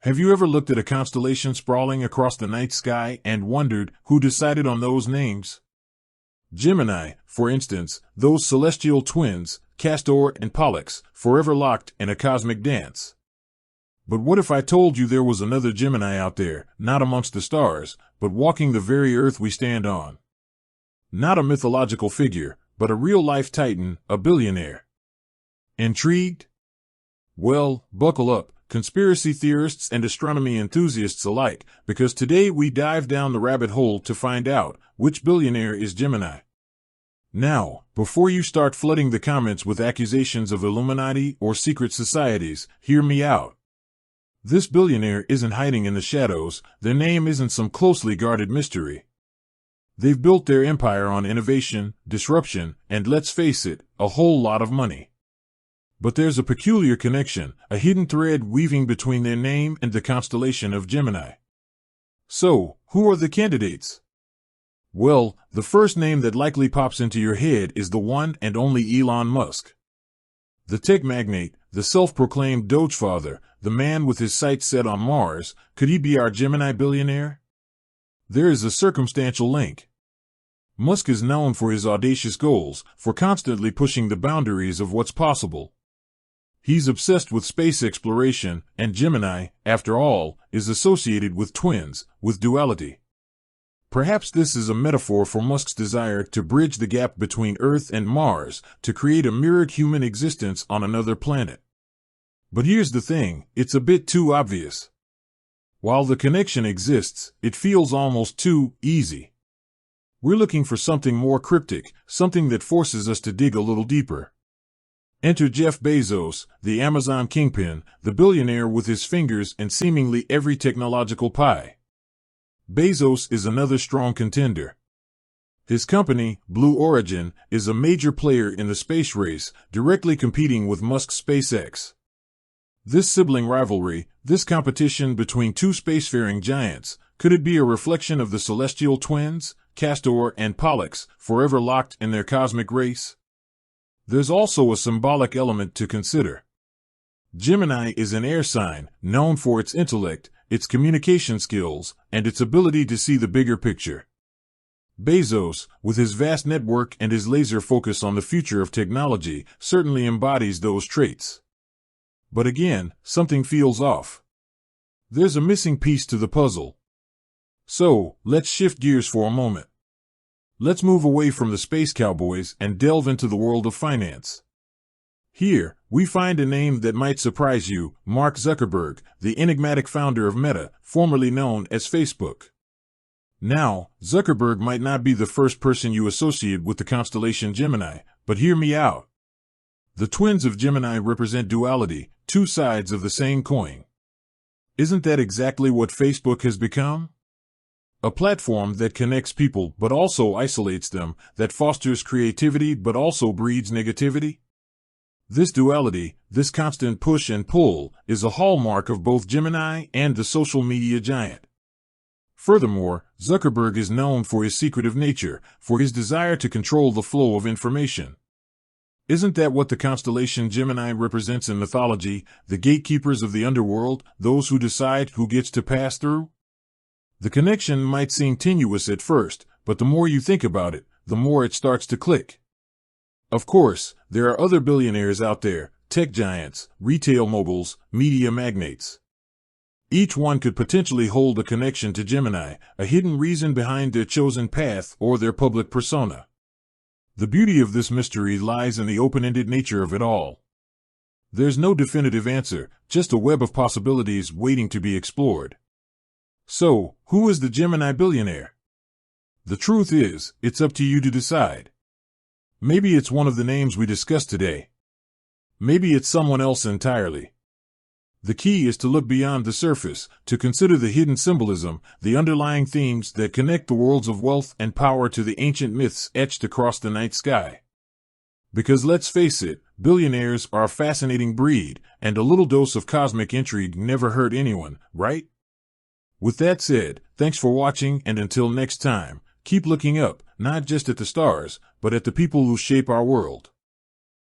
Have you ever looked at a constellation sprawling across the night sky and wondered who decided on those names? Gemini, for instance, those celestial twins, Castor and Pollux, forever locked in a cosmic dance. But what if I told you there was another Gemini out there, not amongst the stars, but walking the very earth we stand on? Not a mythological figure, but a real-life titan, a billionaire. Intrigued? Well, buckle up, conspiracy theorists and astronomy enthusiasts alike, because today we dive down the rabbit hole to find out which billionaire is Gemini. Now, before you start flooding the comments with accusations of Illuminati or secret societies, hear me out. This billionaire isn't hiding in the shadows, their name isn't some closely guarded mystery. They've built their empire on innovation, disruption, and let's face it, a whole lot of money. But there's a peculiar connection, a hidden thread weaving between their name and the constellation of Gemini. So, who are the candidates? Well, the first name that likely pops into your head is the one and only Elon Musk. The tech magnate, the self-proclaimed Dogefather, the man with his sights set on Mars, could he be our Gemini billionaire? There is a circumstantial link. Musk is known for his audacious goals, for constantly pushing the boundaries of what's possible. He's obsessed with space exploration, and Gemini, after all, is associated with twins, with duality. Perhaps this is a metaphor for Musk's desire to bridge the gap between Earth and Mars, to create a mirrored human existence on another planet. But here's the thing, it's a bit too obvious. While the connection exists, it feels almost too easy. We're looking for something more cryptic, something that forces us to dig a little deeper. Enter Jeff Bezos, the Amazon kingpin, the billionaire with his fingers in seemingly every technological pie. Bezos is another strong contender. His company, Blue Origin, is a major player in the space race, directly competing with Musk's SpaceX. This sibling rivalry, this competition between two spacefaring giants, could it be a reflection of the celestial twins, Castor and Pollux, forever locked in their cosmic race? There's also a symbolic element to consider. Gemini is an air sign, known for its intellect, its communication skills, and its ability to see the bigger picture. Bezos, with his vast network and his laser focus on the future of technology, certainly embodies those traits. But again, something feels off. There's a missing piece to the puzzle. So, let's shift gears for a moment. Let's move away from the space cowboys and delve into the world of finance. Here, we find a name that might surprise you, Mark Zuckerberg, the enigmatic founder of Meta, formerly known as Facebook. Now, Zuckerberg might not be the first person you associate with the constellation Gemini, but hear me out. The twins of Gemini represent duality, two sides of the same coin. Isn't that exactly what Facebook has become? A platform that connects people but also isolates them, that fosters creativity but also breeds negativity? This duality, this constant push and pull, is a hallmark of both Gemini and the social media giant. Furthermore, Zuckerberg is known for his secretive nature, for his desire to control the flow of information. Isn't that what the constellation Gemini represents in mythology, the gatekeepers of the underworld, those who decide who gets to pass through? The connection might seem tenuous at first, but the more you think about it, the more it starts to click. Of course, there are other billionaires out there, tech giants, retail moguls, media magnates. Each one could potentially hold a connection to Gemini, a hidden reason behind their chosen path or their public persona. The beauty of this mystery lies in the open-ended nature of it all. There's no definitive answer, just a web of possibilities waiting to be explored. So, who is the Gemini billionaire? The truth is, it's up to you to decide. Maybe it's one of the names we discussed today. Maybe it's someone else entirely. The key is to look beyond the surface, to consider the hidden symbolism, the underlying themes that connect the worlds of wealth and power to the ancient myths etched across the night sky. Because let's face it, billionaires are a fascinating breed, and a little dose of cosmic intrigue never hurt anyone, right? With that said, thanks for watching, and until next time, keep looking up, not just at the stars, but at the people who shape our world.